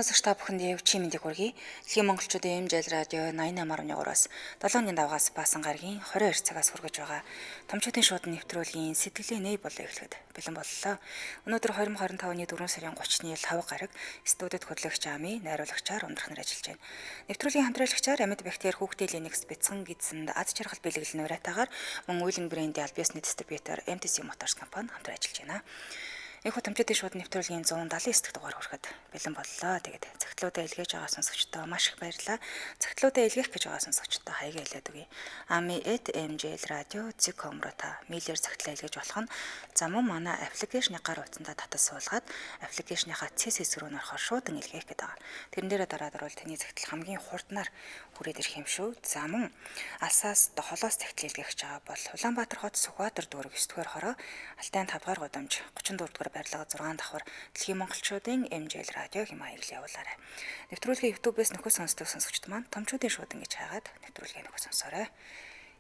сонсогч та бүхэнд явж мэндийг хүргэе. Дэлхийн монголчуудын эмжил радио 88.3-аас 7 давгаас баасан гарагийн 22 цагаас хүргэж байгаа томчуудын шууд нэвтрүүлгийн сэтгэлийн нэй болоо эхлэхэд бэлэн боллоо. Өнөөдөр 2025 оны 4 сарын 30-ны 5 гараг студид хөтлөгч Ами, найруулагчаар ундрах нар ажиллаж байна. Нэвтрүүлгийн хамтраалагчаар Амьд Бактери хүүхдийн Linux бяцхан гидсэнд аз жаргал бэлэглэн уриатаагаар мөн Уйлэн брендийн аль биесний дистрибьютор MTC Motors компани хамтран ажиллаж байна. Энэхүү томчуудын шууд нэвтрүүлгийн 179 дугаар хүрэхэд бэлэн боллоо. Тэгээд цагтлуудаа илгээж байгаа сонсогчдоо маш их баярлалаа. Цагтлуудаа илгээх гэж байгаа сонсогчдоо хаягаа илээд өгье. Ami@mjl radio.com руу та мэйлээр цагтлаа илгээж болох нь за мөн манай аппликейшны гар утсандаа татаж суулгаад аппликейшныхаа CSS руу нөрөхөөр шуудан илгээх гэдэг байгаа. Тэрэн дээрээ дараад орвол таны цагтл хамгийн хурднаар хүрээд ирэх юм шүү. За мөн алсаас холоос цагтл илгээх гэж байгаа бол Улаанбаатар хот Сүхбаатар дүүрэг 9 дугаар хороо Алтай 5 дугаар гудамж 34 дугаар барилга 6 давхар Дэлхийн монголчуудын MJL радио хэм маяглал явуулаарай. Нэвтрүүлгийн YouTube-ээс нөхөд сонсдог сонсогчд маань томчуудын шууд ингэж хаагаад нэвтрүүлгээ нөхөд сонсоорой.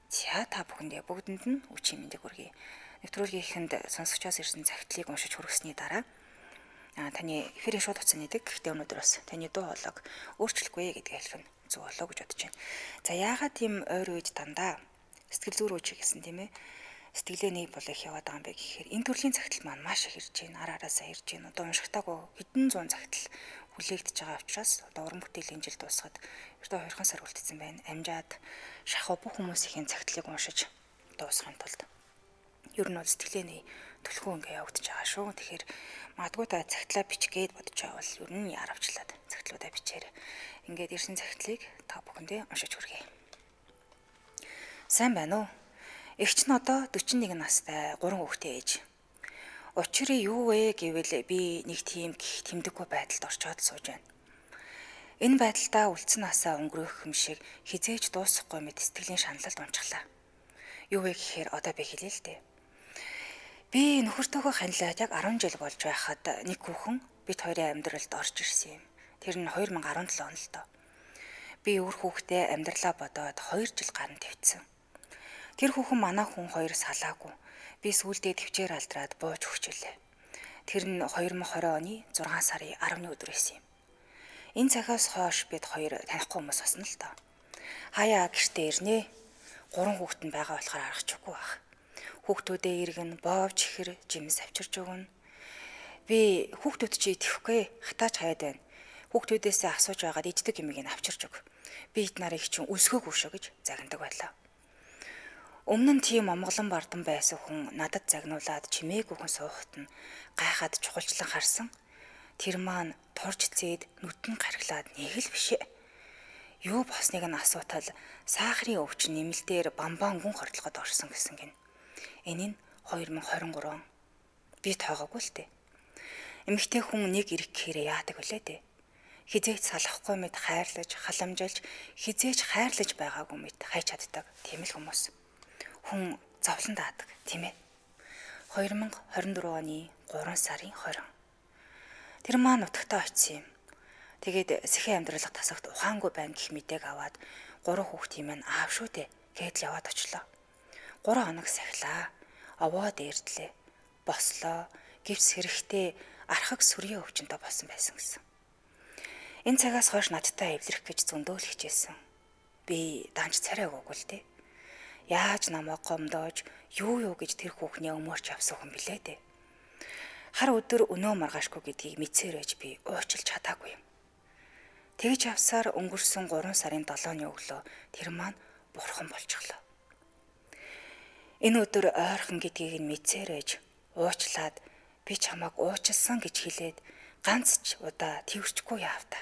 За та бүхэндээ бүгдэнд нь үчи мэндийг хүргэе. Нэвтрүүлгийнхэнд сонсогчоос ирсэн цагтлыг уншиж хүргэсний дараа таны эфирийн шууд утас нэдэг. Гэхдээ өнөөдөр бас таны дуу хоолойг өөрчлөхгүй гэдгийг хэлэх нь зөв болоо гэж бодож байна. За яагаад тийм ойр үед дандаа сэтгэл зүйр үуч гэсэн тийм ээ? Сэтгэлээ нэг бол их яваад байгаа юм бэ гэхээр энэ төрлийн цагтл маань маш их ирж байна. Араасаа ирж байна. Одоо уншигтаагүй хэдэн зуун цагтл хүлээгдэж байгаа учраас одоо уран бүтээлийн жил дуусгаад ердөө 2 сар үлдсэн байна. Амжаад шахав бүх хүмүүсийн цагтлыг уншиж дуусгахын тулд ер нь бол сэтгэлээ нэг түлхүү ингээ явагдаж байгаа шүү. Тэгэхээр магадгүй та цагтлаа бичгээд бодож байгаа бол ер нь яаравчлаад цагтлуудаа бичээрэй. Ингээд ирсэн цагтлыг та бүхэндээ уншиж хүргэе. Сайн байна уу? Эгч нь одоо 41 настай 3 хүүхэдтэй ээж. Учир нь юу вэ гэвэл би нэг тийм гих тэмдэггүй байдалд орчоод сууж байна. Энэ байдалдаа үлдсэн насаа өнгөрөх юм шиг хизээж дуусахгүй мэт сэтгэлийн шаналлд унчглаа. Юу вэ гэхээр одоо би хэлээ л дээ. Би нөхөртөөгөө ханилаад яг 10 жил болж байхад нэг хүүхэн бид хоёрын амьдралд орж ирсэн юм. Тэр нь 2017 он л доо. Би өөр хүүхдээ амьдралаа бодоод 2 жил гарan твцсэн. Тэр хүүхэн манай хүн хоёр салаагүй. Би сүүлдээ төвчээр алдраад бууж өгчлээ. Тэр нь 2020 оны 6 сарын 10-ны өдөр байсан юм. Энэ цагаас хойш бид хоёр танихгүй хүмүүс басна л доо. Хаяа гэртээ ирнэ. 3 хүүхэд нь байгаа болохоор аргачихгүй байх. Хүүхдүүдээ иргэн боовч ихэр жимс авчирч өгнө. Би хүүхдүүд чи идэхгүй хатаач хаяад байна. Хүүхдүүдээсээ асууж байгаад иддэг юмыг нь авчирч өг. Би эд нарыг чинь өсгөөгүй шүү гэж загнадаг байлаа. Өмнө нь тийм омголон бардан байсан хүн надад загнуулаад чимээг өгөн суухт нь гайхаад чухалчлан харсан. Тэр маань турж зээд нүдэн гаргалаад нэг л бишээ. Юу босныг нь асуутал сахарын өвч нэмэлтээр бамбан гүн хордлогод орсон гэсэн гин. Энэ нь 2023 он. Би тоогоогүй л дээ. Эмэгтэй хүн нэг ирэх гэхээр яадаг вүлээ дээ. Хизээч салахгүй мэд хайрлаж, халамжилж, хизээч хайрлаж байгаагүй мэд хайч чаддаг тийм л хүмүүс. Хүн зовлон даадаг, тийм ээ. 2024 оны 3 сарын 20. Тэр маань нутагтаа очив юм. Тэгээд сэхэн амьдралах тасагт ухаангүй байна гэх мэдээг аваад 3 хүүхдийн маань аав шүү дээ гэдэл яваад очлоо. 3 хоног сахилаа. Овоо дээрдлээ. Бослоо. Гипс хэрэгтэй архаг сүрийн өвчнөд болсон байсан гэсэн. Энэ цагаас хойш надтай эвлэрэх гэж зөндөөл хичээсэн. Би данч царай өгөөгүй л дээ. Яаж намайг гомдоож юу гэж тэр хүүхний өмөрч авсан хүн билээ дээ. Хар өдөр өнөө маргаашгүй гэдгийг мэдсээрэж би уучлж чадаагүй юм. Тэгж авсаар өнгөрсөн 3 сарын 7-ны өглөө тэр маань бурхан болчихлоо. Энэ өдөр ойрхон гэдгийг нь мэдсээрэж уучлаад би чамайг уучлсан гэж хэлээд ганц ч удаа твэрчгүй яавта.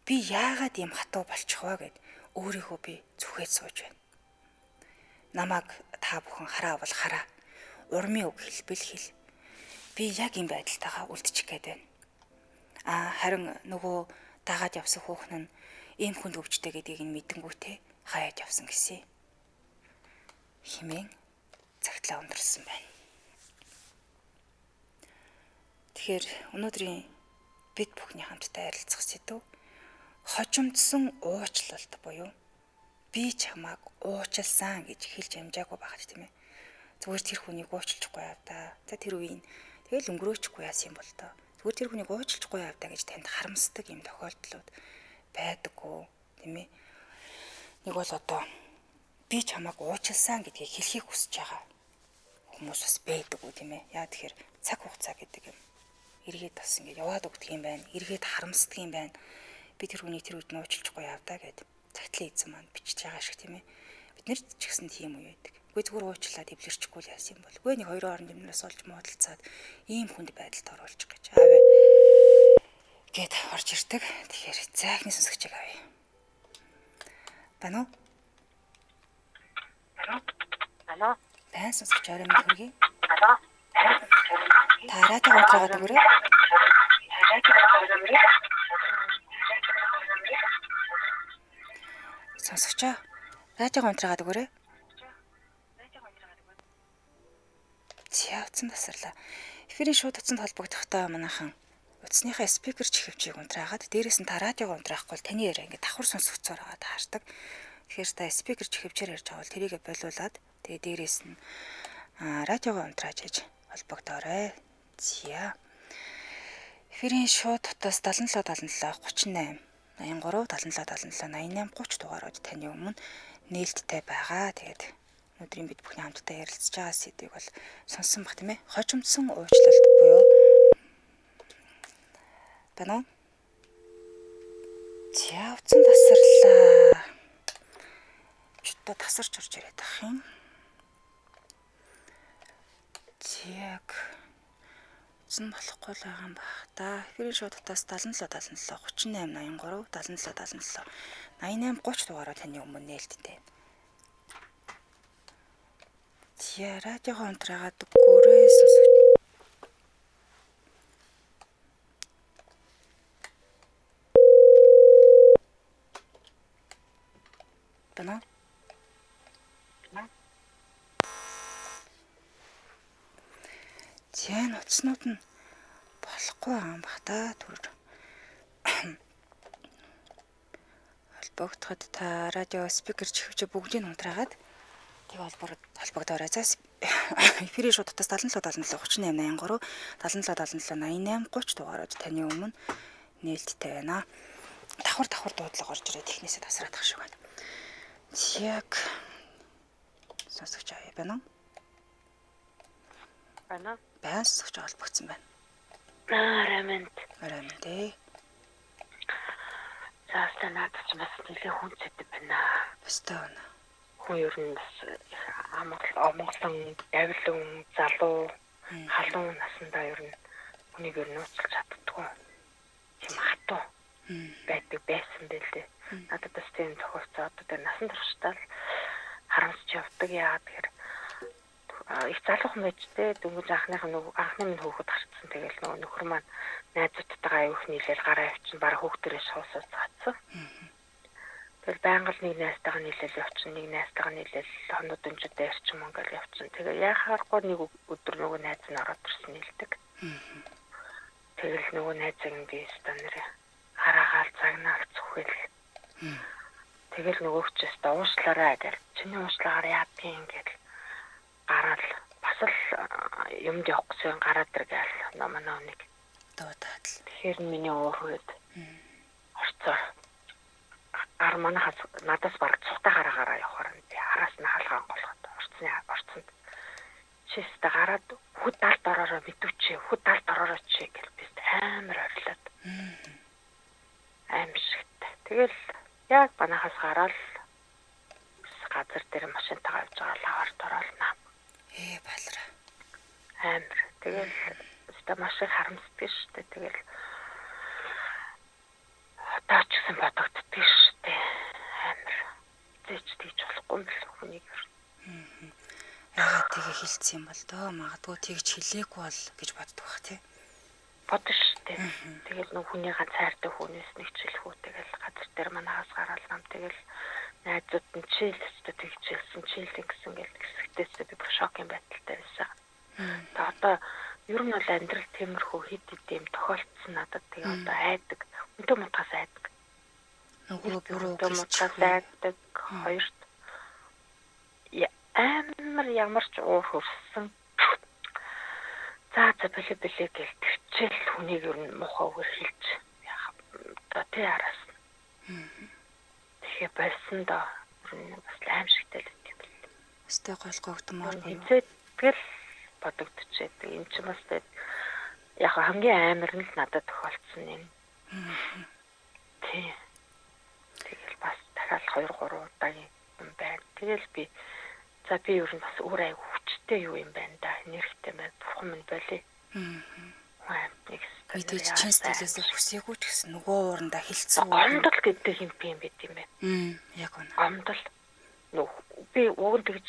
Би яагаад ийм хатуу болчих вэ гэд өөрийгөө би зүхээд сууж байна. Намайг та бүхэн хараавал хараа. Урмын үг хэлбэл хэл. Би яг энэ байдалтайгаа үлдчих гээд байна. Харин нөгөө дагаад явсан хүүхэн нь ийм хүнд өвчтэй гэдгийг нь мэдэнгүүтээ хаяад явсан гэсэн. Химэн цагтлаа ундрсан байна. Тэгэхээр өнөөдрийн бид бүхний хамтдаа ярилцах сэдв хожимдсон уучлалт буюу би чамайг уучлсан гэж хэлж амжаагүй байхад тийм ээ. Зүгээр тэр хүнийг уучлахгүй яв да. За тэр үеийн тэгэл өнгөрөөчихгүй яасан юм бол доо. Зүгээр тэр хүнийг уучлахгүй явдаа гэж танд харамсдаг юм тохиолдлууд байдаггүй тийм ээ. Нэг бол одоо би чамайг уучлсан гэдгийг хэлхийг хүсэж байгаа хүмүүс бас байдаггүй тийм ээ. Яа тэгэхээр цаг хугацаа гэдэг юм эргээд бас ингэ яваад өгдөг юм байна. Эргээд харамсдаг юм байна. Би тэр хүнийг тэр үед нь уучлахгүй явдаа гэд цагтлын эзэн маань бичиж байгаа шиг тийм ээ. Бид нэр ч гэсэн тийм үе байдаг. Үгүй зүгээр уучлаад эвлэрчихгүй л яасан юм бол. Үгүй нэг хоёрын хооронд юмнаас олж муудалцаад ийм хүнд байдалд оруулчих гэж аавь гэд орж ирдэг. Тэгэхээр зайхны сонсогчийг авъя. Байна уу? Алло. Байна сонсогч орой минь хүргэе. Алло. Та радио унтраагаад өгөөрэй. Сонсогчоо радио унтраагаад өгөөрэй. За утсан тасарлаа. Эфирийн шууд утсанд холбогдохдоо манайхан утасныхаа спикер чихвчийг унтраагаад дээрээс нь та радиог унтраахгүй бол таны яриа ингээд давхар сонсогцоор байгаа таардаг. Тэгэхээр та спикер чихвчээр ярьж байгаа бол тэрийг болиулаад тэгээ дээрээс нь радиогоо унтрааж хийж холбогдоорой. За. Эфирийн шууд утас 7777 38 83 7777 88 30 дугаарууд таны өмнө нээлттэй байгаа. Тэгээд өнөөдрийн бид бүхний хамтдаа ярилцж байгаа сэдвийг бол сонссон баг тийм ээ. Хожимдсон уучлалт буюу байна уу? За утсан тасарлаа. Чөтө тасарч орж ирээд ах юм. Зяг утсан болохгүй л байгаа юм баг та. Эфирийн шууд утас 7777 38 83 7777 88 30 дугаараа таны өмнө нээлттэй. За радиогоо унтраагаад өгөөрэй сонсогч. Байна. Зэн утаснууд нь болохгүй юм баг та түр. Холбогдоход та радио спикер чихвчээ бүгдийг унтраагаад тэг холбогдоорой. За эфирийн шууд утас 7777 38 83 7777 88 30 дугаарууд таны өмнө нээлттэй байна. Давхар дуудлага орж ирээд технээсээ тасраад ах шиг байна. Яг сонсогч авъя байна уу? Байна. Байна сонсогч холбогдсон байна. Арамент. Дээ. Заастаа надад ч бас нэлээд хүн зэт байна. Өстой байна. Хүн ер нь бас амгалан, авилан, залуу, халуун насандаа ер нь хүнийг ер нь уучлах чаддаггүй. Тийм хатуу байдаг байсан байлээ. Надад бас тийм тохиолдсон. Одоо тэр насан туршдаа л харамсч явдаг. Яагаад тэгэхээр их залуухан байж тээ дөнгөж анхны минь хөөхөд гарцсан. Тэгэл нөгөө нөхөр маань найзуудтайгаа аюух нийлээл гараа явчихсан. Бараг хөөхтөрөөс хоосоос цацсан. Тэгэл байнга л нэг найзтайгаа нийлээл явчихсан. Нэг найзтайгаа нийлээл хоноод өнчөдөө ирчих юм ингээл явчихсан. Тэгээ яхааргүй нэг өдөр нөгөө найз нь ороод ирсэн нийлдэг. Тэгэл нөгөө найзыг би станараа хараагаал цагнаал зүхэл. Тэгэл нөгөөчөөс уушлаарай гэж чиний уушлаагаар яадгийн гэж гараал бас л юмд явах гэсэн гараад иргээл намаа нэг дуудаад л. Тэгэхээр миний уур хүрээд орцоор ар манахаас надаас бараг цухтаа гараагараа явахаар би араас нь хаалгаан голоход орцсонд чистэ гараад хүд далд ороороо мэдвчээ хүд далд ороороо чи гэж би амар орилоод аимшигт. Тэгэл яг манахаас гараад газар дээр машинтайгаа явж байгаа лаварт ороод нам. Балра. Амар. Тэгэл өстө машин харамсдаг шүү дээ. Тэгэл таач гэсэн бодогддөг шүү дээ. Амар. Зээч тийж болохгүй юм л хүнийг. Яагаад тэгээ хэлсэн юм бол доо магадгүй тэгж хэлээгүй бол гэж боддог бах тий. Бодно шүү дээ. Тэгэл нөх хүний ганц хайртай хүнээс нэг ч хэлэхүү. Тэгэл газар дээр манахаас гараад нам. Тэгэл найзууд нь чийлстэй тэгж хэлсэн чийлэн гэсэн гэл хэсэгтээсээ би бүр шокын байдалтай байсан. Тэгээ одоо ер нь бол амьдрал тиймэрхүү хэд юм тохиолдсон надад тэгээ одоо айдаг. Өнтө мутгаас айдаг. Нөгөө буруу мутгаас айдаг. Хоёрт амар ямар ч уур хөрсөн. За бэлээ гэл хичээл хүнийг ер нь муухай үгээр хэлж яах одоо тий араас. Тэгэхээр болсон доо ер нь бас аимшигтай л юм бэл. Өстэй голгогдмоор буюу. Тэгэл бодогдчихээд энэ ч бас яг хамгийн амар нь л надад тохиолдсон юм. Тий. Тэгэл бас дахиад 2-3 удаагийн юм байна. Тэгэл би ер нь бас өөр айгу хүчтэй юу юм байна да. Нэрхтэй байна. Бурхан минь болий. Мэдээж чин сэтгэлээс хүсээгүй ч гэсэн нөгөө уурандаа хилцсэн. Гомдол гэдэг юм би юм байт юм байна. Яг үнэ. Гомдол. Би уг нь тэгж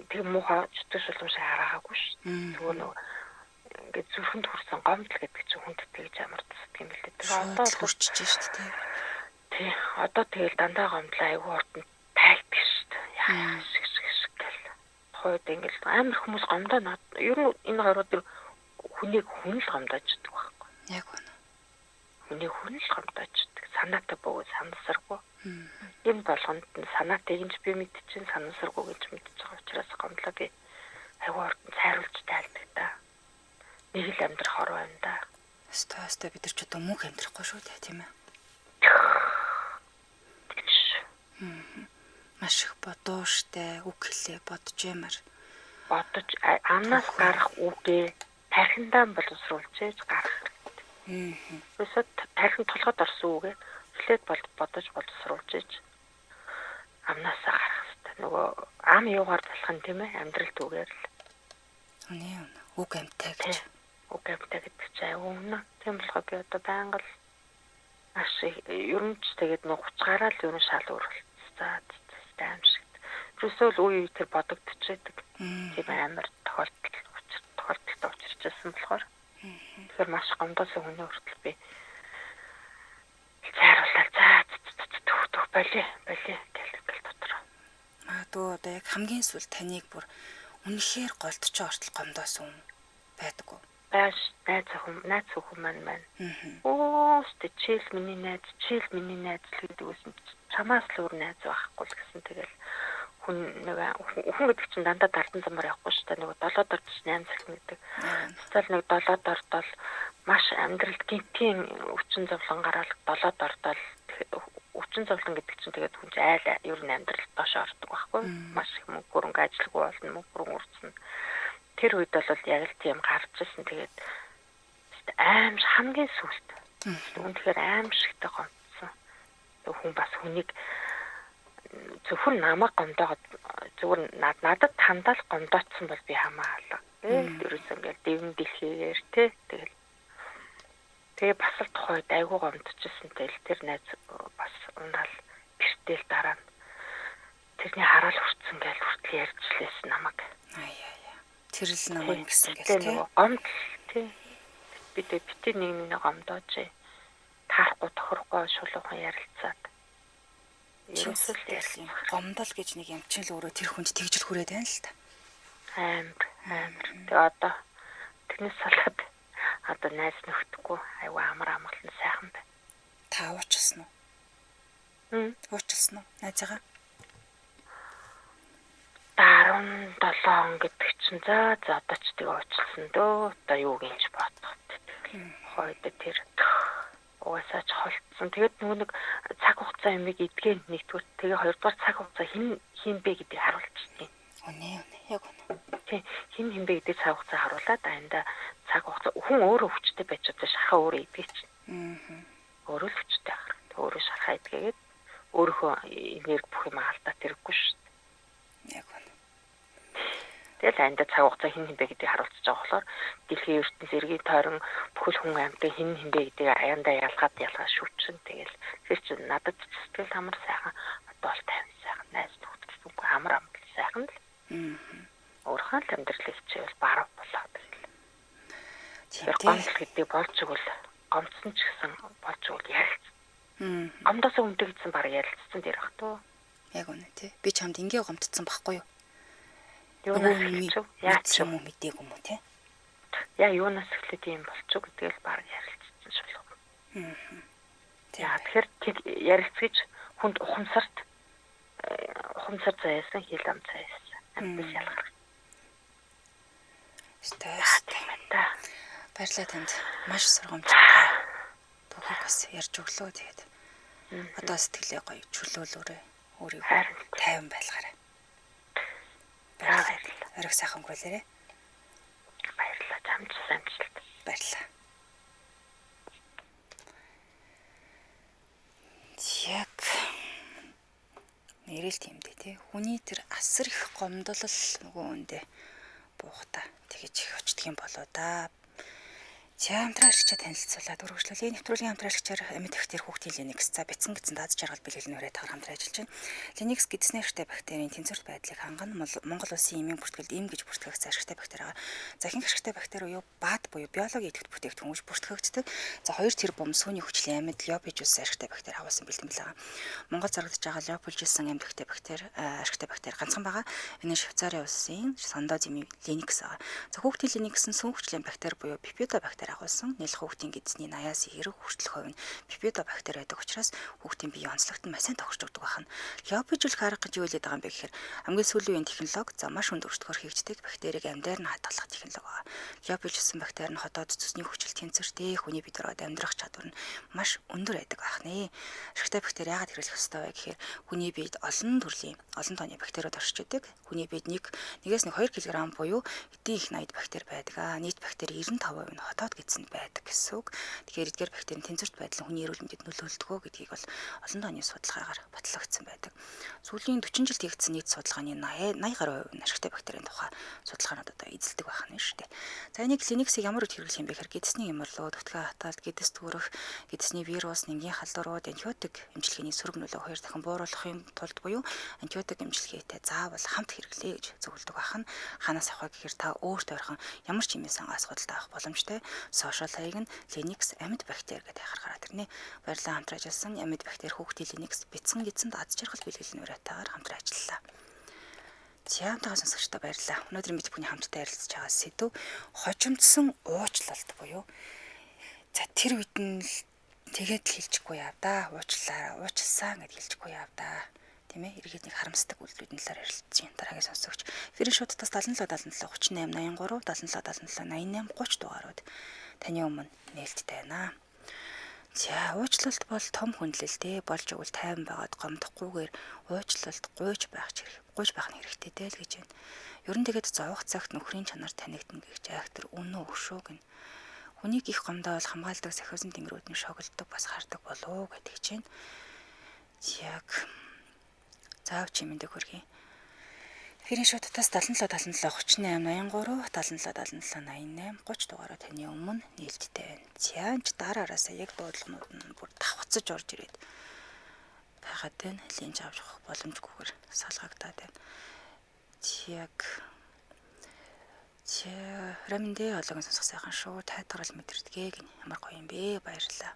тэг муухай чөтгөш болов шиг хараагүй ш. Зүгээр ингээд зүрхэнд хүрсэн гомдол гэдэг чинь хүнд тэгж амар тусдаг юм л дээ. Тэгээ одоо хурчиж шүү дээ. Тий. Одоо тэгэл дандаа гомдол айгүй хурдан тайлдаг шүү дээ. Яа шиг гэл. Хойд ингээд амар хүмүүс гомдоо над. Ер нь энэ хоёроо тэр хүнийг хүн л гомдоож идэх байхгүй. Яг үнэ. Хүнийг хүн л гомдоож идэх. Санаатай бөгөөд санасаргүй. Юм болгонд нь санаатай гэж би мэдчихэн санасаргүй гэж мэдчихэж байгаа учраас гомдлоо би айгүй хурдан сайруулж тайлдаг да. Нэг л амьдрах хорвоо юм да. Өстэй бид нар ч одоо мөнх амьдрахгүй шүү дээ тийм ээ. Маш их бодоо штэ үг хэлээ бодож юмар. Бодож амнаас гарах үгээ тархиндаа боловсруулж гарах. Өсөд тархин толгойд орсон үгээ эхлээд бодож боловсруулж амнаасаа гарах хэрэгтэй. Нөгөө ам юугаар болох нь тийм ээ амьдрал түгээр л. Үнэ үг амтай гэж. Үг амтай гэдэг чинь аюулна. Тийм болохоор би одоо байнга л маш ер нь ч тэгээд нэг хуцгаараа л ер нь шал өөрчлөлтсөн. Аимшигт. Ерөөсөө л үе тэр бодогдчихэдэг. Тийм амар тохиолдолд учирчсан болохоор. Тэгэхээр маш гомдоосон хүний хүртэл би цайруулаад төх болий гэл дотроо. Магадгүй одоо яг хамгийн сүүл таныг бүр үнэхээр голдож ортол гомдоосон байдаггүй. Найз өхөн маань. Оо, чийл миний найз гэдэг үсэн чамаас л өөр найз байхгүй л гэсэн тэгэл хүн гэдэг чинь дандаа дардан замаар явахгүй шүү дээ. Нөгөө 7 дорд 8 цаг гэдэг. Эсвэл нэг 7 дордол маш амьдралд гинтийн өвчин зовлон гараад 7 дордол өвчин зовлон гэдэг чинь тэгээд хүн айл ер нь амьдралд доош ордог байхгүй. Маш их мөнгө хөрөнгө ажилгүй болно, мөнгө хөрөнгө үрцэн. Тэр үед бол яг л тийм гарч ирсэн. Тэгээд аим хамгийн сүлт. Үнэхээр аимшигтай гомдсон. Хүн бас хүнийг зөвхөн намайг гомдоогод зүгээр надад тандал гомдоцсон бол би хамаалаа. Ерөөс ингээд дэвэн дэлхийгээр тэгээ бас л тухайд айгүй гомдчихсэн тэл тэр найз бас унаал гэртэл дараа нь тэрний хараал хүртсэн гэж хүртэл ярьжлээс намайг. Тэр л намайг гэсэн гэж тийм. Гомдол тийм. Бид нэг гомдооч. Таарахгүй тохирохгүй шулуухан ярилцаад. Ерөөсөө л гомдол гэж нэг юм чинь л өөрөө тэр хүнд тэгжил хүрээд байна л та. Амар. Тэгээ одоо тэрнээс салаад одоо найз нөхдөхгүй айгүй амар амгалан сайхан байна. Та уучлсан уу? Уучлсан уу найзгаа? 17 он гэдэг чинь за одоо ч тэгээ уучлсан дөө. Одоо юу гинж бодох. Хойд тэр угаасаа ч холцсон. Тэгээд нэг цаг хугацаа юмыг идгээ нэгдүгээр тэгээ хоёрдугаар цаг хугацаа хин бэ гэдгийг харуулчихсан. Үнэ яг үнэ. Тий хин бэ гэдэг цаг хугацаа харуулад аянда цаг хугацаа хүн өөрөө хүчтэй байж чадсан шахаа өөрөө идгээ чинь. Өөрөө л хүчтэй ахаар. Өөрөө шахаа идгээгээд өөрийнхөө энерги бүх юм алдаа тэрэггүй шүү дээ. Яг үнэ. Тэгэл аянда цаг хугацаа хин бэ гэдгийг харуулчихж байгаа болохоор дэлхийн ертөнц эргийн тойрон бүхэл хүн амьтан хин бэ гэдгийг аянда ялгаад шүвчин тэгэл тэр чинь надад сэтгэл амар сайхан одоо л тайван сайхан найз нөхдөд амар сайхан л. Өөрхөн л амьдралыг хичээл барав болоод тэгэл. Тэр гомдол гэдэг болж игэл гомдсон ч гэсэн болж игэл ярилцсан. Гомдоос өмнө гэсэн баг ярилцсан дээр бах туу. Яг үнэ тий. Би чамд ингээ гомдсон байхгүй юу? Юунаас яач юм уу мдэггүй юм уу тий? Яа юунаас эхлээд юм болчих гэдгээл баг ярилцсан шулуу. Тэгэхээр ярилцгийж хүнд ухамсарт заяасан хил ам заяасан. Амтс ялгарх. Стэс та Баярлалаа танд. Маш сургамжтай. Түүхийг бас ярьж өглөө тэгээд. Одоо сэтгэлээ гоё чөлөөлөөрэй. Өөрийгөө тайван байлгаарай. Баярлалаа. Орой сайхан өнгөрүүлээрэй. Баярлалаа. Амжилт. Баярлалаа. Яг нэрэл тиймдээ тий. Хүний тэр асар их гомдол нөгөө үндэ буухта тэгэж их очдгийн болоо да. За хамтран ашигчаа танилцуулаад өргөжлөлийн нэвтрүүлгийн хамтран ашигчаар амьд ихтер хүүхдийн Linux за бяцхан гэсэн даад жаргал бэлгэлнээрээ таар хамтран ажиллаж байна. Linux гэдэснээр ашигтай бактерийн тэнцвэрт байдлыг хангана Монгол улсын эмийн бүртгэлд эм гэж бүртгэгдсэн ашигтай бактери байгаа. За ихэнх ашигтай бактери буюу БАД буюу биологийн идэвхтэй бүтээгдэхүүн гэж бүртгэгддэг. За 2 тэр бом сүүний хүчлийн амьд Leopolds ашигтай бактери хавуулсан бэлтгэн байгаа. Монгол зарагдаж байгаа Leopolds амьд ихтэй бактери ашигтай бактери ганцхан байгаа. Энэ Швейцарын улсын Sandoz эмийн Linux байгаа. За хүүхдийн Linux нь сүүн хүчлийн бактери буюу Bifidobacter агуулсан нэлх хүүхдийн эзний 80-аас 90% хүртэл хувь нь Bifidobacter байдаг учраас хүүхдийн бие онцлогт нь маш сайн тохирч өгдөг байна. Leopolds арга гэж юу хэлээд байгаа юм бэ гэхээр хамгийн сүүлийн үеийн технологи за маш хүнд өрсөлдөхөөр хийгддэг бактерийг амьдаар нь хадгалах технологи байгаа. Leopolds бактери нь хотоод цэцний хүчил тэнцвэртэй хүний бид ороод амьдрах чадвар нь маш өндөр байдаг байна. Ашигтай бактери яагаад хэрэглэх ёстой вэ гэхээр хүний биед олон тооны бактериуд оршиж идэг. Хүний биед нэгээс 2 кг буюу эдийн их 80 бактери байдаг. Нийт бактери 95% нь хотоод гэдсэнд байдаг гэсэн үг. Тэгэхээр эдгээр бактерийн тэнцвэрт байдал нь хүний эрүүл мэндэд нөлөөлдөг гэдгийг бол олон тооны судалгаагаар батлагдсан байдаг. Сүүлийн 40 жилд хийгдсэн нийт судалгааны 80 гаруй хувь нь ашигтай бактерийн тухай судалгаанууд одоо эзэлдэг байна шүү дээ. За энийг Linux-ийг ямар үр хэрэглэх юм бэ гэхээр гэдэсний ямарлуу, түтгэ хатаалт, гэдэс төрөх, гэдэсний вирус, нингийн халдварууд, антибиотик эмчилгээний сөрөг нөлөө 2 дахин бууруулахын тулд буюу антибиотик эмчилгээтэй заавал хамт хэрэглэе гэж зөвлөдөг байна. Ханаас авах гэхээр та өөртөө ойрхон ямар ч юмсан асуудалтай авах боломжтой. Social хаяг нь Linux амьд бактери гэдэг харахаараа тэрний баярлалаа хамтран ажилласан амьд бактери хүүхдийн Linux бяцхан эзэнд аз жаргал бэлгэлэн урайтаагаар хамтран ажиллалаа. Зяамтайгаа сонсогчдоо баярлалаа. Өнөөдрийн бид бүхний хамтдаа ярилцж байгаа сэдв хожимдсон уучлалт буюу за тэр үед нь тэгээд л хэлчихгүй яав да. Уучлсан гэд хэлчихгүй яав да. Тийм ээ эргээд нэг харамсдаг үйлдэлүүдийн талаар ярилцж байна. Дараагийн сонсогч Фэрэн шуудтаас 77 77 38 83 77 77 88 30 дугаарууд таны өмнө нээлттэй байна. За уучлалт бол том хүндлэлтэй болж өгвөл тайван байгаад гомдохгүйгээр уучлалт гуйж байх нь хэрэгтэй дээ л гэж байна. Ер нь тэгээд зовох цагт нөхрийн чанар танигдана гэх актер үнэн өгшөө гин. Хүнийг их гомдоол хамгаалдаг сахиусан тэнгэрүүд нь шоглдог бас хардаг болов гэдэг чинь. Яг заавч юм дэх хөргий. Фэрэн шуудтаас 77 77 38 83 77 77 88 30 дугаараа таны өмнө нээлттэй байна. Зянч дараараасаа яг дуудлагнууд нь бүр давхцаж орж ирээд байгаад байна. Линж авч явах боломжгүйгээр салгагдаад байна. Яг Рамдэологон сонсох сайхан шүү. Тайтгарал мэдэрдгээ гин ямар гоё юм бэ. Баярлалаа.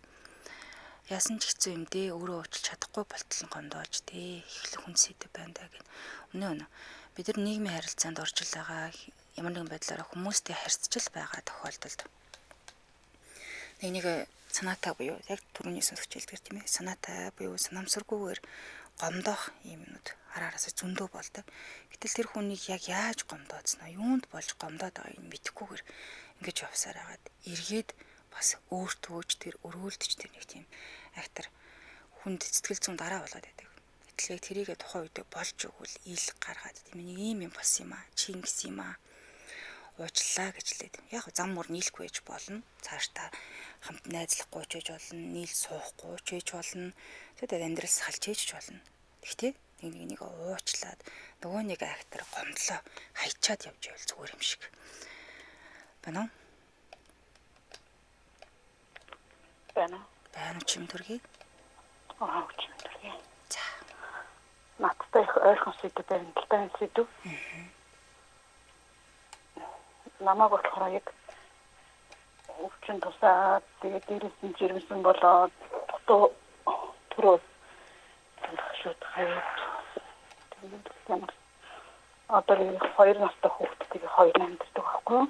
Яасан ч хэцүү юм дээ. Өөрөө уучлах чадахгүй болтол гомдоож дээ. Эхлэх хүн сэдв байна да гин. Үнэн. Бид нар нийгмийн харилцаанд орж ил байгаа ямар нэгэн байдлаараа хүмүүстэй харьцаж байгаа тохиолдолд нэг санаатай буюу яг түрүүний сонсогч хэлдэг тийм ээ санаатай буюу санамсаргүйгээр гомдох юмнууд араараасаа зөндөө болдог. Гэтэл тэр хүнийг яг яаж гомдооцсноо юунд болж гомдоод байгааг нь мэдэхгүйгээр ингэж явсаар хагаад эргээд бас өөртөө тэр өрөөлдөж тэр нэг тийм актер хүнд сэтгэл зүйн дараа болоод байдаг. Гэтэл тэрийгэ тухайн үедээ болж өгвөл ил гаргаад тийм нэг ийм юм болсон юм аа чи ингэсэн юм аа уучлаа гэж лээд яг зам мөр нийлэхгүй байж болно цааш та хамт найзлахгүй ч байж болно нийл суухгүй ч байж болно тэгээд амьдралс салж ээж ч болно гэхдээ нэг уучлаад нөгөө нэг актер гомдлоо хайчаад явж байвал зүгээр юм шиг байна уу чим төргий чим төргий надтай их ойрхон сэдв байна. Талтай сэдв. Намайг болохоор яг өвчин тусаад тэгээд дээрээс нь жирэмсэн болоод дутуу түрүү шууд хаяад тэгээд ямар одоо 2 настай хүүхдтэй 2 амьддаг байхгүй.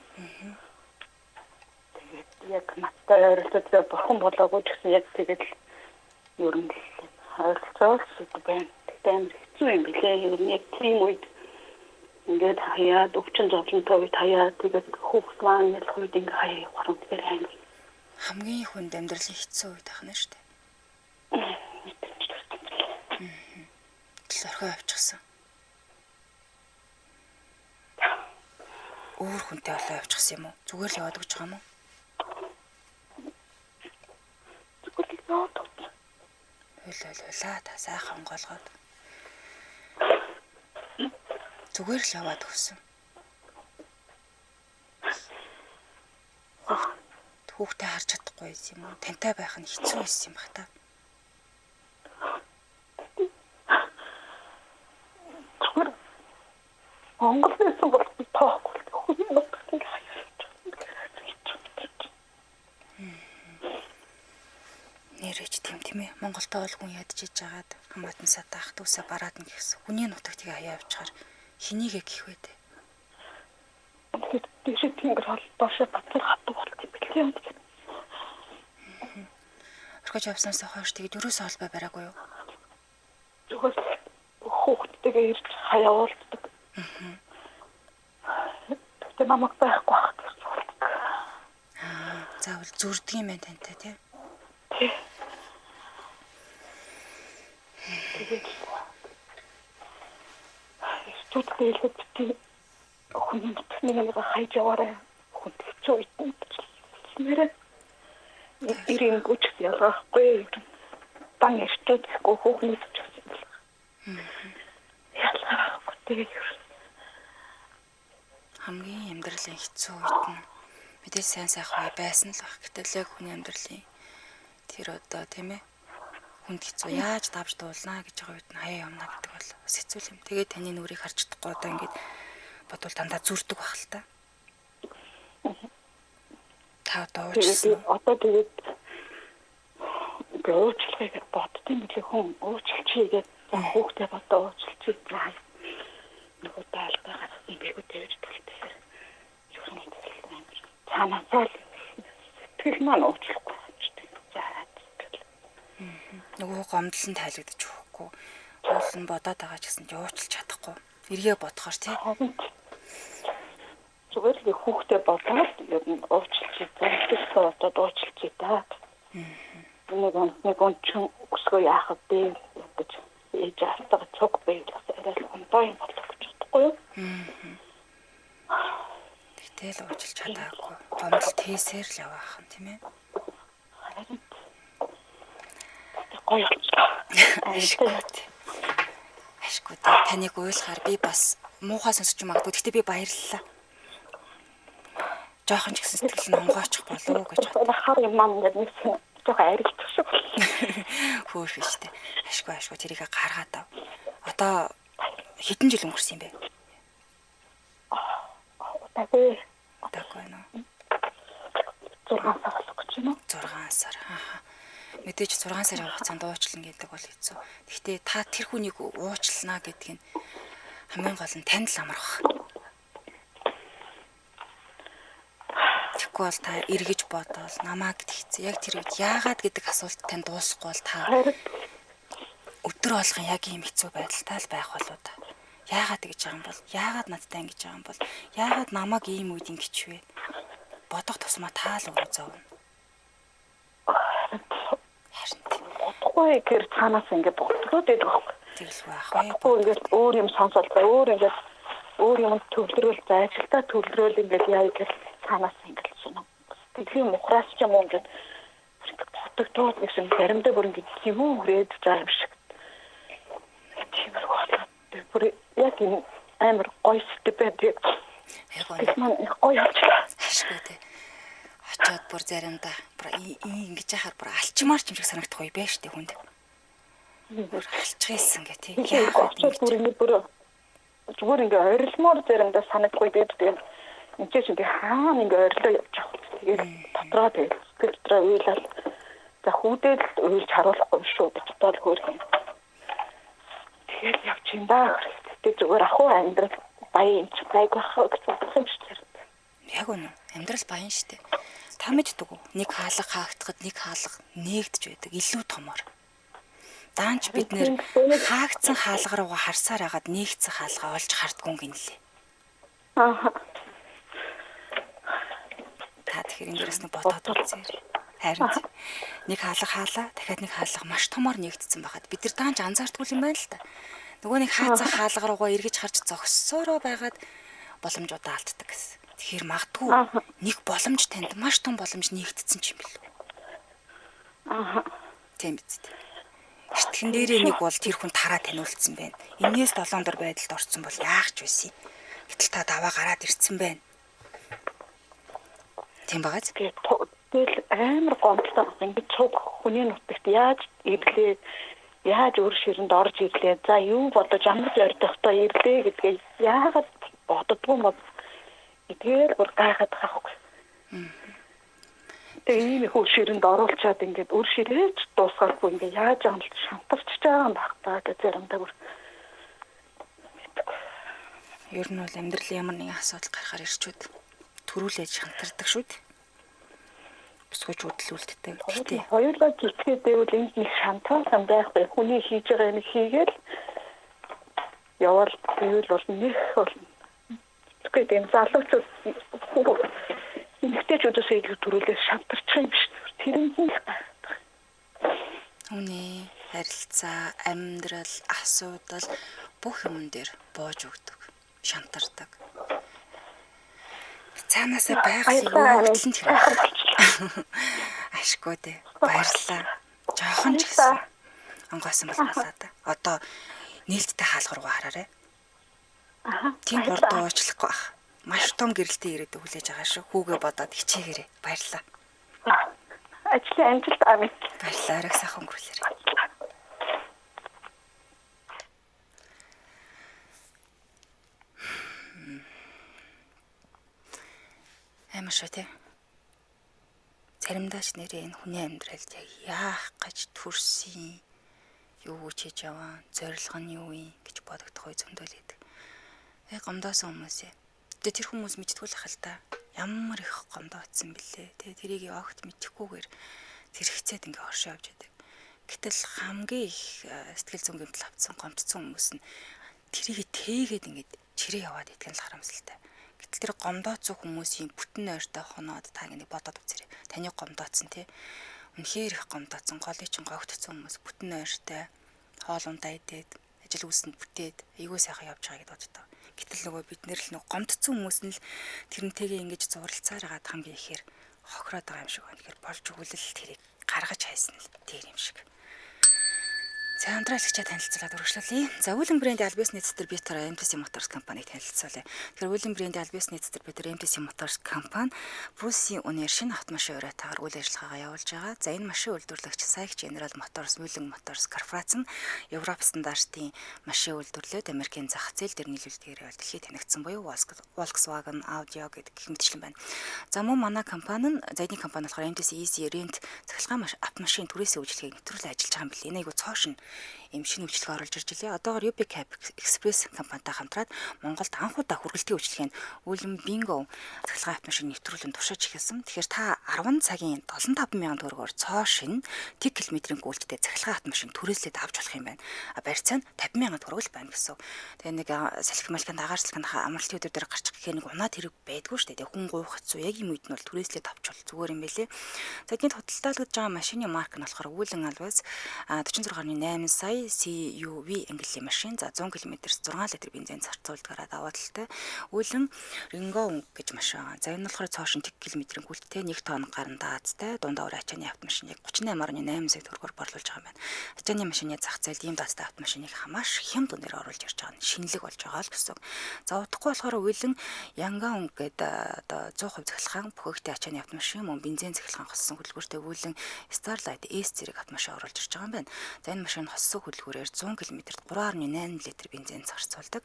Тэгээд яг надтай ойрлцоод бурхан болоогүй гэсэн яг тэгээд ер нь ойрлцоод сэдв байна. Тэмэр хэцүү юм билээ. Ер нь яг тийм үед ингээд хаяад өвчин зовлонтой үед хаяад тэгээд хүүхд маань ялах үед ингээ хаяа явахаар үнээр айн. Хамгийн хүнд амьдралын хэцүү үед ахна шүү дээ. Тэгэл орхио авчихсан. Өөр хүнтэй олоо явчихсан юм уу? Зүгээр л яваад өгч байгаа юм уу? Зүгээр л яваад өгч. Хөлөө та сайхан голгоод. Зүгээр л яваад өгсөн. Хүүхдээ харж чадахгүй юм уу? Тантай байх нь хэцүү байсан юм бах та. Зүгээр Монгол байсан бол тоохгүй. Нэрэж тийм ээ. Монголтой ол хүн ядж иж жагаад хамаатан сата ах дүүсээ бараад нь гэсэн. Хүний нутагтыг хаяа авчаар хинийгээ гих вэ дээ. Тийш тэнгэр хол доошо бацар хатуу болт юм билээ. Орхиж явсанаас хойш тэгээд юусоо холбоо бараагүй юу? Зүгээр хүүхдтэйгээ ирж хаяа уулздаг. Тэгээд намайг байхгүй хат. Заавал зүрдэг юм байна тантай тий. Тэгээд студид хэлээд хүн нэг хайж яваарай. Хүн хэцүү итэн. Нэрээ ирэн гүч яахгүй. Тан эстудиэхгүй хүүхний зүгсэн. Ялгаагүй тэгээд хамгийн амьдралын хэцүү үед нь мэдээ сайн сайхан байсан л баг. Гэтэл яг хүний амьдралын тэр одоо тийм ээ хүнд хэцүү яаж давж дуулнаа гэж байгаа үед нь хаяа явна гэдэг бол бас хэцүү юм. Тэгээд таны нүрийг харж чадахгүй одоо ингээд бодвол дандаа зүрдэг байх л та. Та одоо уучлсан. Одоо тэгээд уучлахыг боддсон билээ хүн уучлчихъя гэдэг хүүхдээ бодоо уучлчихъя. Нөгөө таалгаар имбэгүү тавьж талтай. Юуны талтай. Цаанасаа л тэр маань уучлахгүй. Нөгөө гомдлон тайлагдаж өгөхгүй. Уулын бодоод байгаа ч гэсэн уучлах чадахгүй. Эргээ бодохоор тий. Зүгээр л хүүхдээ бодоод ер нь уучлчих. Зөвхөн бодоод уучлчих та. Нэг ончин өсгөө яах вэ гэж ээж автаа цог байдлаас арай л ондоо юм болов гэж бодохгүй юу? Тэгтэл уучлах чадаагүй. Гомдол тээсээр л яваах юм тийм ээ. Гоё Ашгүй таныг уйлахаар би бас муухай сонсож магадгүй. Гэхдээ би баярлалаа. Жохон ч гэсэн сэтгэл нь онгойчих болов гэж бодсон. Хар юм маань нэг жоохон арилчих шүү. Хөөх штэ. Ашгүй тэрийг гаргаад ав. Одоо хэдэн жил өнгөрсөн юм бэ? Удаагүй нөө. 6 сар болох гэж байна. 6 сар. Мэдээж 6 сарын хугацаанд уучлан гэдэг бол хэцүү. Гэхдээ та тэр хүнийг уучлнаа гэдг нь хамгийн гол нь танд л амарх. Тэгэхгүй бол та эргэж бодоол намаа гэдэг хэцүү. Яг тэр үед яагаад гэдэг асуулт танд дуусахгүй бол та өдөр болгон яг ийм хэцүү байдалтай л байх болоо та. Яагаад гэж байгаа юм бол яагаад надтай ингэж байгаа юм бол яагаад намайг ийм үед ингэж вэ? Бодох тусмаа таал өрөө зовно. Бодохгүй гэр цаанаас ингэ бодгоод байдаг байхгүй. Тэгэл байх бай. Бодохгүй ингээд өөр юм сонсоод өөр ингээд өөр юм төвлөрөөл зайчлалтаа төвлөрөөл ингээд яа гэж цаанаас ингээд соноо. Тэгхийн ухраас ч юм уу ингээд бодогдоод гэсэн заримдаа бүр ингээд зэвүү хүрээд байгаа юм шиг. Тиймэр болоод бүр яг энэ амар гоё стипend яг маань гоё явчихлаа. Ашгүй дээ. Очоод бүр заримдаа бүр ингэж яхаар бүр алчмаар ч юм шиг санагдах үе байж тээ хүнд. Бүр алччихсан гэ тий. Яагаад ингэ бүр зүгээр ингээ ойрлмоор заримдаа санагдахгүй байдаг. Энд чинь ингээ хаана ингээ ойрлоо явж байгаа. Тэгээд дотроо тэгээд дотроо уйлал. За хүүдэл уйлж харуулахгүй шүү гэж бодоод хөөх юм. Тэгээд явчихин даа. Тэгээд зүгээр ахуу амьдрал баян ч байг байх гэж бодох юм шиг. Яг үнэ. Амьдрал баян штэ. Та мэддэг үү? Нэг хаалга хаагдахад нэг хаалга нээгдэж байдаг. Илүү томор. Даанч бид нэр хаагдсан хаалга руугаа харсаар хагаад нээгдсэн хаалгаа олж хардггүй гинлээ. Та тэгэхээр эндээс нэг бодоод үзээрэй. Харин нэг хаалга дахиад нэг хаалга маш томор нэгдсэн байхад бид нар даанч анзаардгүй юм байна л да. Нөгөө нэг хаацах хаалга руугаа эргэж харж зогссороо байгаад боломжуудаа алддаг гэсэн. Тэгэхээр магадгүй нэг боломж танд маш том боломж нэгдсэн ч юм бэл. Тийм биз дээ. Эртхэн дээрээ нэг бол тэр хүн тараа таниулсан байна. Энээс 7 дор байдалд орсон бол яах ч байсан юм. Гэтэл та даваа гараад ирсэн байна. Тийм багаз. Тэгэл амар гомдсон. Ингээд цуг хүний нутагт яаж ирлээ, яаж өөр ширэнд орж ирлээ. За юу бодож ямар зоригтой ирлээ гэдгээ яагаад боддгоо мод. Эдгээр бүр гайхаад байхгүй. Тэгээ ийм их өөр ширэнд оруулчаад ингээд өөр ширээч дуусгахгүй ингээд яаж амлж шантарч байгаа юм баг та гэж заримдаа бүр. Ер нь бол амьдралын ямар нэгэн асуудал гарахаар ирчүүд төрүүлээд шантардаг шүү дээ. Бусгаж хөдөлүүлдэг. Гэтэ хоёулаа зүтгээд байвал энд нэг шантарсан байхгүй. Хүний хийж байгаа юм хийгээл явал тэгвэл бол нэг бол тэгээд энэ залуучууд эмэгтэйчүүдээс илүү төрүүлээд шантарчих юм биш. Тэр нь гайхдаг. Хүний харилцаа, амьдрал, асуудал бүх юм дээр боож өгдөг, шантардаг. Цаанаасаа байгалийн өвдөлт хэрэг. Ашгүй дээ. Баярлалаа. Жохон ч гэсэн онгоосон бол болоо да. Одоо нээлттэй хаалга руу хараарай. Тийм бордоо уучлахгүй ах. Маш том гэрэлтэй ирээд хүлээж байгаа шүү. Хүүгээ бодоод хичээгээрэй. Баярлалаа. Ажлын амжилт амин. Баярлалаа. Арай сайхан өнгөрүүлээрэй. Амар шүү те. Заримдаа ч нэрээ энэ хүний амьдралд яг яах гэж төрсөн юу хийж яваа, зорилго нь юу юм гэж бодогдох үе зөндөл идэг. Гомдоосон хүмүүс. Тэгээ тэр хүмүүс мэдтгүүл ах л та. Ямар их гомдоодсон бэлээ. Тэгээ тэрийг огт мэдхгүйгээр зэрэгцээд ингээ оршоо явж байдаг. Гэтэл хамгийн их сэтгэл зүйн гэмтэл авцсан гомдсон хүмүүс нь тэрийг тээгээд ингээ чирээ яваад идэх нь л харамсалтай. Гэтэл тэр гомдооцсон хүмүүсийн бүтэн ойртой хоноод та ингээ бодоод үзээрэй. Таны гомдоодсон тий. Үнэхээр их гомдоодсон, голын чин гогдсон хүмүүс бүтэн ойртой хоолундаа идээд ажил үйлсэнд бүтээд айгүй сайхан явж байгаа гэдээ боддог. Гэтэл нөгөө бид нэр л нөгөө гомдсон хүмүүс нь л тэрнтэйгээ ингэж зуралцаар хагаад хамгийн ихээр хохироод байгаа юм шиг байна. Тэгэхээр болж өгвөл тэрийг гаргаж хайсан л тэр юм шиг. За хамтраалагчаа танилцуулаад үргэлжлүүлье. За William брендийн албаас нийцдэр би тэр MTC Motors компаниг танилцуулъя. Тэгэхээр William брендийн албаас нийцдэр би тэр MTC Motors компани Bruce-ийн үнээр шинэ автомашин урайтаагаар үйл ажиллагаагаа явуулж байгаа. За энэ машин үйлдвэрлэгч SAIC General Motors, William Motors корпорац нь Европ стандартын машин үйлдвэрлэлд Америкийн зах зээл дээр нийлүүлэлтээр дэлхийд танигдсан буюу Volkswagen, Audi гэдэг гэх мэтчлэн байна. За мөн манай компани нь эдний компани болохоор MTC Easy Rent цахилгаан автомашин түрээсээ үйлчлэгийг нэвтрүүлж ажиллаж байгаа юм билээ. Энэ айгу цоошин ийм шинэ үйлчлэг оруулж ирж илээ. Одоогоор UP Cab Express компанитай хамтраад Монголд анх удаа хүргэлтийн үйлчлэгийг William Bingo цахилгаан автомашин нэвтрүүлэн туршиж эхэлсэн. Тэгэхээр та 10 цагийн 75,000 төгрөгөөр цоо шин тэг километрийн гүйлттэй цахилгаан автомашин түрээслээд авч болох юм байна. Барьцаа нь 50,000 төгрөг л байна гэсэн. Тэгээ нэг салхи малхинд агаар салхинд амралтын өдөр дээр гарчих гэхээр нэг унаа тэрэг байдгүй шүү дээ. Хүн гуйх хэцүү. Яг юм үед нь бол түрээслээд авч бол зүгээр юм байлээ. За эдний тодтолтойлгож байгаа машины марк нь болохоор William Alves 46.8 сая CUV ангиллын машин. За 100 км-с 6 литр бензин зарцуулдгаараа даваа талтай. William Ringo гэж машин байгаа. За энэ болохоор цоошин тэг километрийн гүйлттэй 1 тонн гарын даацтай дундаа уур ачааны автомашин яг 38.8 сая төгрөгөөр борлуулж байгаа юм байна. Ачааны машины зах зээлд ийм даацтай автомашиныг маш хямд үнээр оруулж ирж байгаа нь шинэлэг болж байгаа л гэсэн. За удахгүй болохоор William Yangon гэдэг одоо 100% цахилгаан бүхэгтэй ачааны автомашин мөн бензин цахилгаан хоссон хөдөлгөөртэй William Starlight S зэрэг автомашин оруулж ирж байгаа юм байна. За энэ машин хоссон хөдөлгөөрөөр 100 км-д 3.8 литр бензин зарцуулдаг.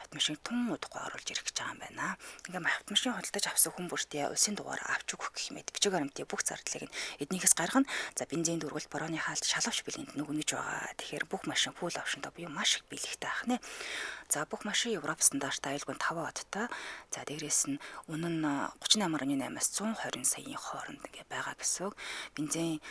Автомашин тун удахгүй оруулж ирэх гэж байгаа юм байна. Ингээм автомашин худалдаж авсан хүн бүртээ улсын дугаар авч өгөх гэх мэт бичиг баримтын бүх зардлыг эднийхээс гаргана. За бензин дөрвөл борооны хаалт шалгавч бэлгэнд нөгөнөж байгаа. Тэгэхээр бүх машин full option-тай буюу маш их биелэгтэй ах нэ. За бүх машин Европ стандарттай аюулгүй 5 одтой. За дээрээс нь үнэн нь 38.8-аас 120 саяын хооронд ингээ байгаа гэсэн. Бензин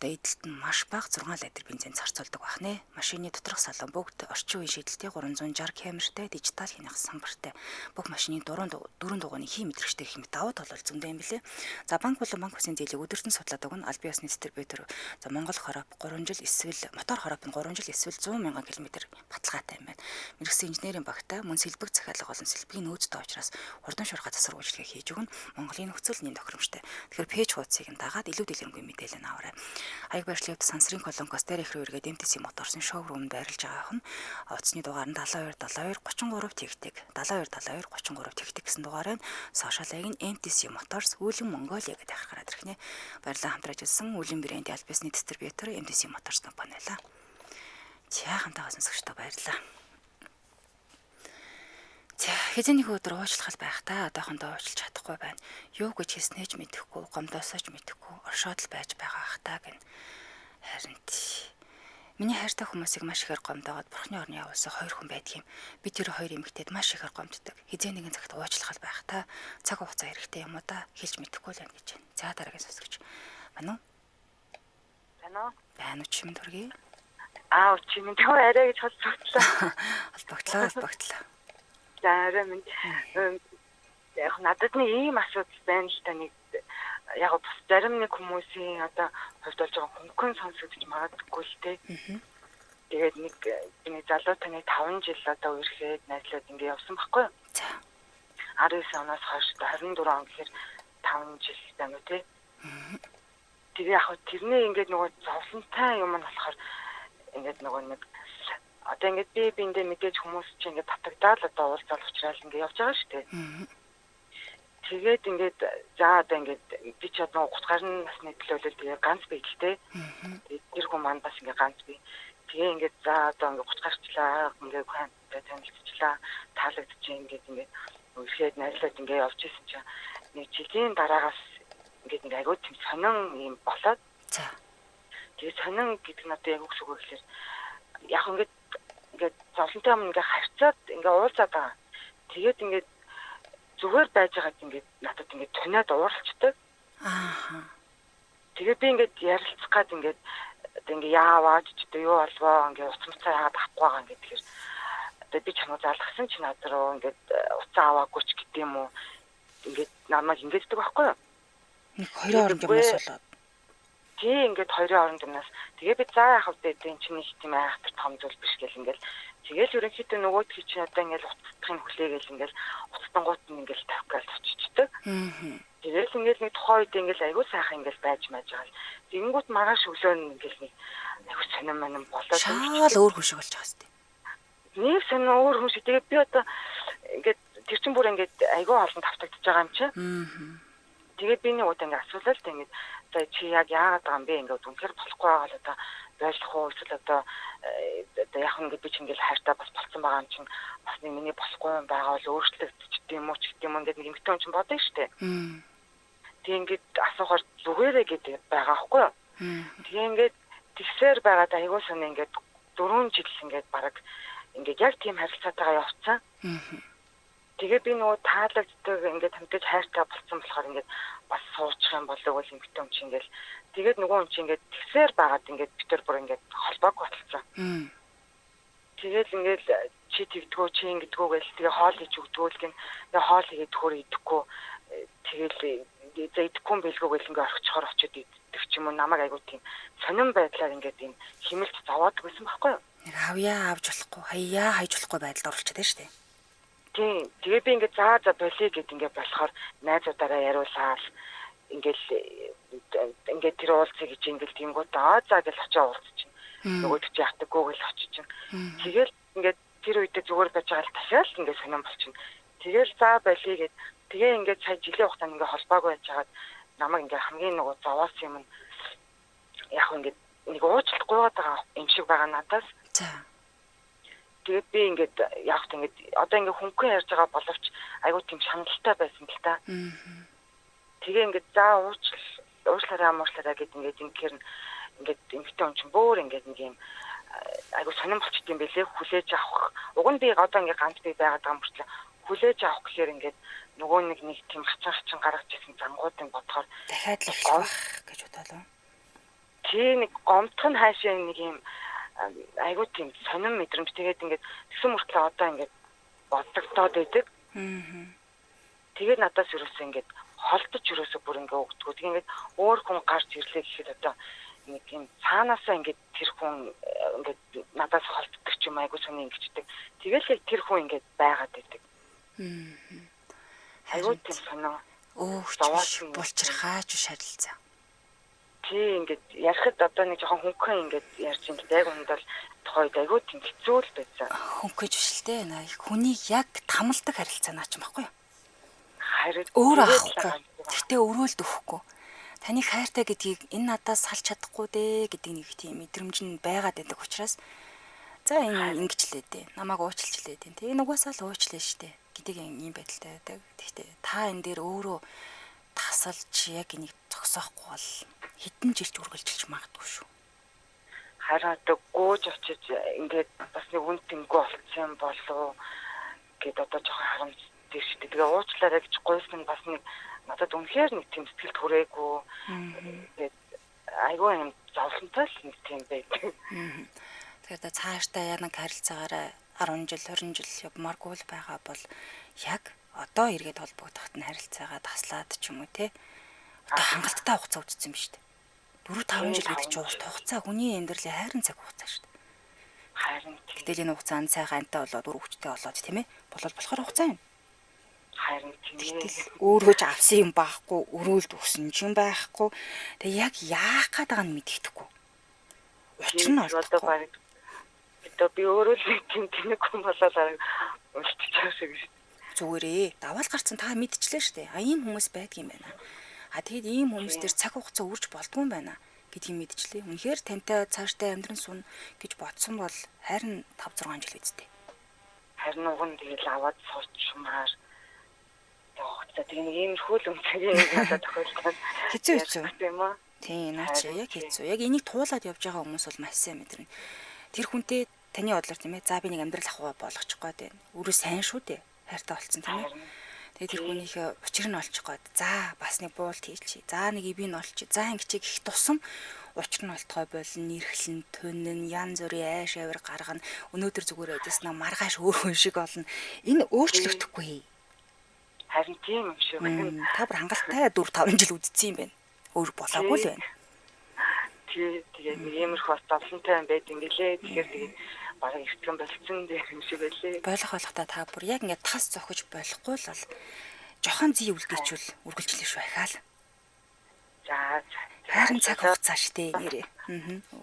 эдэлт нь маш бага 6 литр бензин зарцуулдаг ажилладаг байх нэ. Машины доторх салон бүгд орчин үеийн шийдэлтэй 360 камертай дижитал хянах самбартай. Бүх машины дөрөв дугууны хий мэдрэгчтэй гэх мэт давуу тал бол зөндөө юм билэ. За банк болон банк үсгийн зээлийг өдөртөн судлаад өгнө. Аль биесны дистрибьютор за Монгол хороб 3 жил эсвэл мотор хороб нь 3 жил эсвэл 100 мянган км баталгаатай юм байна. Мэргэсэн инженерийн багтаа мөн сэлбэг захиалга болон сэлбэгийн нөөцтэй учраас хурдан шуурхай засвар үйлчлэгээ хийж өгнө. Монголын нөхцөл нэм тохиромжтой. Тэгэхээр пэйж хуудсыг нь дагаад илүү дэлгэрэнгүй мэдээлэл аваарай. Аяг байршлын хувьд сансрын колонкоос дээр их рүүргээд MTC Motors-ын шоурумд байрлаж байгаа хүн утасны дугаар нь 72 73 тэгтэг 72 33 тэгтэг гэсэн дугаараар сошиалыг нь MTC Motors Үүлэн Монголиа гэдэг хараад ирэх нэ. Баярлалаа хамтран ажилласан Үүлэн брендийн аль биесний дистрибьютор MTC Motors компани байлаа. За хамтаа сонсогчдоо баярлалаа. За хэзээ нэг өдөр уучлах байхдаа одоохондоо уучлах чадахгүй байна. Юу гэж хэлснэж мэдэхгүй, гомдоосооч мэдэхгүй, оршоод л байж байгаа хта гэн. Харин миний хайртай хүмүүсийг маш ихээр гомдоогоод бурхны орны явуулсан 2 хүн байдаг юм. Би тэр 2 эмэгтэйд маш ихээр гомддог. Хэзээ нэгэн цагт уучлах байхдаа цаг хугацаа хэрэгтэй юм уу да хэлж мэдэхгүй л байна гэж байна. За дараагийн сонсогч. Байна уу? Байна уу чимэнд хүргэе? Чимэнд арай гэж холбогдлоо. Холбогдлоо. За арай минь яг надад нэг ийм асуудал байна л та нэг яг бас зарим нэг хүмүүсийн одоо хувьд болж байгаа хөнгөн сонсогдож магадгүй л те. Тэгээд нэг залуутай нэг 5 жил одоо үерхэд найзлаад ингэ явсан байхгүй юу? За. 19 оноос хойш 24 он гэхээр 5 жил байна уу те. Тэгээ яг тэрний ингээд нөгөө зовлонтой юм нь болохоор ингээд нөгөө нэг одоо ингээд би биндээ мэдээж хүмүүс чинь ингээд татагдаад одоо уулзаад уучрал ингээд явж байгаа шүү дээ. Тэгээд ингээд за одоо ингээд би ч одоо 30 гаруй насны төлөөлөл тэгээ ганц биелтэй. Тэгээд тэр хүн маань бас ингээд ганц бий. Тэгээ ингээд за одоо ингээд 30 гарчлаа ингээд хантай танилцчихлаа. Таалагдчих ингээд үерхэд найзлаад ингээд явж исэн чинь нэг жилийн дараагаас ингээд нэг агуу тийм сонин юм болоод. За. Тэгээ сонин гэдэг нь одоо яг үгс үг гэхээр яг ингээд зовлонтой юм ингээд харьцаад ингээд уулзаад байгаа. Тэгээд ингээд зүгээр байж байгаад ингээд надад ингээд тунаад ууралцдаг. Тэгээ би ингээд ярилцах гад ингээд яаваад ч одоо юу болвоо ингээд уцамцаа яагаад авахгүй байгаа ингээд тэгэхээр одоо би чамд залгасан чи над руу ингээд уцаа аваагүй ч гэдэг юм уу ингээд намайг ингэдэг байхгүй юу? Нэг 2 орнд юмас болоод. Тий ингээд 2 орнд юмас тэгээ би заа яхав дээ энэ чинь их тийм айхтар том зүйл биш гэл ингээд тэгэл ерөнхийдөө нөгөөдгий чинь одоо ингээд уцтахын хүлээгээл ингээд уцтангууд нь ингээд тавьгаал очичдаг. Тэгэл ингээд нэг тухайн үед ингээд айгүй сайхан ингээд байж мааж байгаа. Тэгэнгүүт маргааш өглөө ингээд нэг айгүй сонирм манам болоод шаал өөр хүн шиг болж байгаа сте. Нэг сонир өөр хүн шиг тэгээ би одоо ингээд тэр чин бүр ингээд айгүй олон тавтагдчихж байгаа юм чи. Тэгээд би нэг удаа ингээд асуулаа л тэгээд за чи яг яагаад байгаа юм бэ ингээд үнэхээр болохгүй байгаа л одоо байлах уу эсвэл одоо яг ингээд би ч ингээд хайртай бас болцсон байгаа юм чинь бас нэг миний болохгүй юм байгаа бол өөрчлөгдчих юм уу ч гэдэг юм ингээд нэг эмэгтэй хүн чинь бодно шүү дээ. Тэгээ ингээд асуухаар зүгээрээ гэдэг байгаа байхгүй юу? Тэгээ ингээд тэгсээр байгаад айгүй сони ингээд 4 жил ингээд бараг ингээд яг тийм харилцаатайгаа явцсан. Тэгээ би нөгөө таалагддаг ингээд хамтаж хайртай болцсон болохоор ингээд бас суучих юм болов уу эмэгтэй хүн чинь ингээд тэгээд нөгөө хүн чинь ингээд тэгсээр байгаад ингээд битэр бүр ингээд холбоог болцсон. Тэгээд ингээд чи тэгдгөө чи ингэдгөө гэл тэгээ хоол хийж өгдгөө л гин тэгээ хоол хийгээд төхөр идэхгүй тэгэл за идэхгүй бэлгөө гэл ингээд орчихоор очиод идэх ч юм уу намайг айгуу тийм сонирн байдлаар ингээд юм химэлт зовоодаг байсан байхгүй юу? Нэг авьяа авч болохгүй хаяа хайж болохгүй байдалд оролцоод байна шүү дээ. Тийм. Тэгээ би ингээд за болиё гэд ингээд болохоор найзуудаараа яриулаад ингээд тэр уулзъя гэж ингээд тиймгүүд за гэж очиж уулзчих. Нөгөөд чи ятггүй гэл очиж. Тэгэл ингээд тэр үедээ зүгээр байж байгаа л ташаал ингээд сонирн болчихно. Тэгэл за болиё гэд тэгээ ингээд сая жилийн хугацаанд ингээд холбоог байж хагаад намайг ингээд хамгийн нөгөө зовоос юм яг ингээд нэг уучлалт гуйгаад байгаа юм шиг байгаа надаас. За. Тэгээд би ингээд яг ингээд одоо ингээд хөнгөн ярьж байгаа боловч айгуу тийм шаналтай байсан л та. Тэгээ ингээд за уучлаарай гэд ингээд ингээр ингээд эмэгтэй хүн чинь бөөр ингээд нэг юм айгуу сонирн болчт юм бэлээ хүлээж авах. Уг нь би одоо ингээд ганц би байгаад байгаа мөртлөө хүлээж авах гэхээр ингээд нөгөө нэг тийм хачин гаргаж ирсэн зангуудыг бодохоор дахиад л уучлах гэж бодлоо. Тий нэг гомдох нь хаашаа нэг юм айгуу тийм сонирн мэдрэмж тэгээд ингээд тэгсэн мөртлөө одоо ингээд бодогдоод байдаг. Тэгээд надаас юусэн ингээд холдож юусоо бүр ингээд өгдөггүй. Тэгээд ингээд өөр хүн гарч ирлээ гэхэд одоо нэг юм цаанаасаа ингээд тэр хүн ингээд надаас холддог ч юм айгуу сони ингэждэг. Тэгэл яг тэр хүн ингээд байгаад байдаг. Айгуу тийм сонио. Булчирхаач шарилцаа. Тий ингээд ярихад одоо нэг жоохон хөнгөн ингээд ярьж ингээд яг үнд бол тохойд айгуу тийм хэцүү л байсан. Хөнгөж бишэлтэй наа. Хүнийг яг тамалдаг харилцаа наач юм баггүй юу? Харин өөрөө авахгүй. Гэхдээ өрөөлд өгөхгүй. Таны хайртай гэдгийг энэ надаас салж чадахгүй дээ гэдэг нэг тийм мэдрэмж нь байгаад байдаг учраас за энэ ингэчлээ дээ. Намайг уучлалчлээ дээ. Тэгээ энэ угаасаа л уучлаа штэ гэдэг юм байдалтай байдаг. Гэхдээ та энэ дээр өөрөө тасалж яг энийг зогсоохгүй бол хэдэн жилч үргэлжилж магадгүй шүү. Харин одоо гууж очиж ингээд бас нэг үн тэмгүй болцсон болов гэд одоо жоохон харамж дээр шүү дээ. Тэгээ уучлаарай гэж гуйсан бас нэг надад үнэхээр нэг тийм сэтгэл төрөөгүй. Тэгээд айгүй юм зовлонтой л нэг тийм байдаг. Тэгэхээр цаашдаа яг харилцаагаараа 10 жил 20 жил явмааргүй л байгаа бол яг одоо эргээд холбогдоход нь харилцаагаа таслаад ч юм уу те. Одоо хангалттай хугацаа үтцсэн юм шүү дээ. 4-5 жил гэдэг чинь урт хугацаа хүний амьдралын хайрын цаг хугацаа шүү дээ. Харин гэтэл энэ хугацаанд сайхан антай болоод үр хөвчтэй болоод тийм ээ болол болохоор хугацаа юм. Харин тийм өөргөж авсан юм байхгүй, өрөөлд өгсөн ч юм байхгүй. Тэгээ яг яах гээд байгааг нь мэддэхгүй. Учир нь олдохгүй. Одоо би өөрөө л тийм тэнэг хүн болоод өлтчихсэн шиг шүү. Зүгээрээ даваал гарцсан та мэдчихлээ шүү дээ. А ийм хүмүүс байдг юм байна. А тэгэд ийм хүмүүс төр цаг хугацаа үрж болдгүй юм байна гэдгийг мэдчихлээ. Үнэхээр тантай цаашдаа амьдран сун гэж бодсон бол харин 5-6 жил үсттэй. Харин уг нь тэгэл аваад суучмаар за тийм ийм хөл өмцгийн надад тохиолдсон. Хэцүү юм аа. Тийм наач яг хэцүү. Яг энийг туулаад явж байгаа хүмүүс бол маш сайн мэдэрнэ. Тэр хүнтэй таны бодлоор тийм ээ за би нэг амьдрал ахуйгаа болгочих гээд байна. Өөрөө сайн шүү дээ. Хайртай болцсон тийм ээ. Тэгээд тэр хүнийхээ учир нь олчих гээд за бас нэг буулт хийчихье. За нэг ивэн олчих. За ингэчиг их тусам учир нь олтгой болно. Нэрхлэн төнн янз бүрийн айш авир гаргана. Өнөөдөр зүгээр байжснаа маргааш өөр хүн шиг болно. Энэ өөрчлөгдөхгүй. Харин тийм юм шүү. Та бүр хангалттай 4-5 жил үдцсэн юм байна. Өөр болоогүй л байна. Тэгээд нэг иймэрхүү зовлонтой юм байд юм гэлээ. Тэгэхээр тэгээд бараг ихтгэн болцсон юм шиг байлээ. Болохоо та бүр яг ингээд тас зохиж болохгүй л бол жохон зүй үлдээчүүл үргэлжлэх шүү ахаал. За харин цаг хугацаа штэ нэрээ.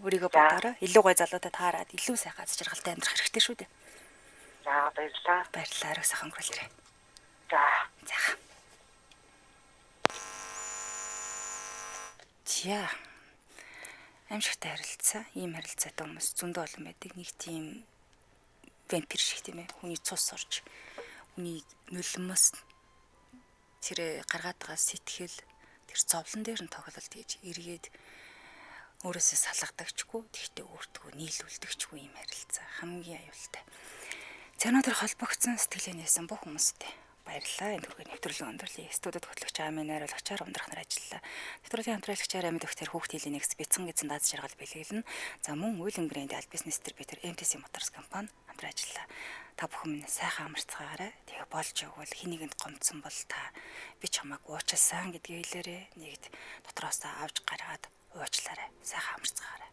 Өөрийгөө бодоорой. Илүү гой залуутай таарад илүү сайхан жаргалтай амьдрах хэрэгтэй шүү дээ. За баярлалаа. Баярлалаа. Арай сайхан өнгөрүүлээрэй. За. Тя. Амжигтай харилцаа, ийм харилцаатай хүмүүс зөндөө олон байдаг. Нэг тийм вампир шиг тийм ээ. Хүний цус орж, хүний нулимс тэр гаргаад байгаа сэтгэл тэр зовлон дээр нь тоглолт хийж эргээд өөрөөсөө салгадагчгүй, тэгтээ өөртөө нийлүүлдэгчгүй ийм харилцаа хамгийн аюултай. Цаанаа тэр холбогдсон сэтгэлээ нээсэн бүх хүмүүстээ баярлалаа. Энэ түргээр нэвтрүүлгийн өндөрлөлийн студид хөтлөгч Амийн найруулагчаар ундрах нар ажиллаа. Нэвтрүүлгийн хамтраалагчаар Амид Докторь хүүхд хэлний нэгс бяцхан гэсэн даад жаргал бэлгэлнэ. За мөн Уйлэн брэнд аль бизнес дистрибьютор MTC Motors компани хамтран ажиллаа. Та бүхэн минь сайхан амарцгаагаарай. Тэгээ болж явбал хэнийг нь гомдсон бол та би чамайг уучлсан гэдгийг хэлээрэй. Нэгд дотроос авж гаргаад уучлаарай. Сайхан амарцгаагаарай.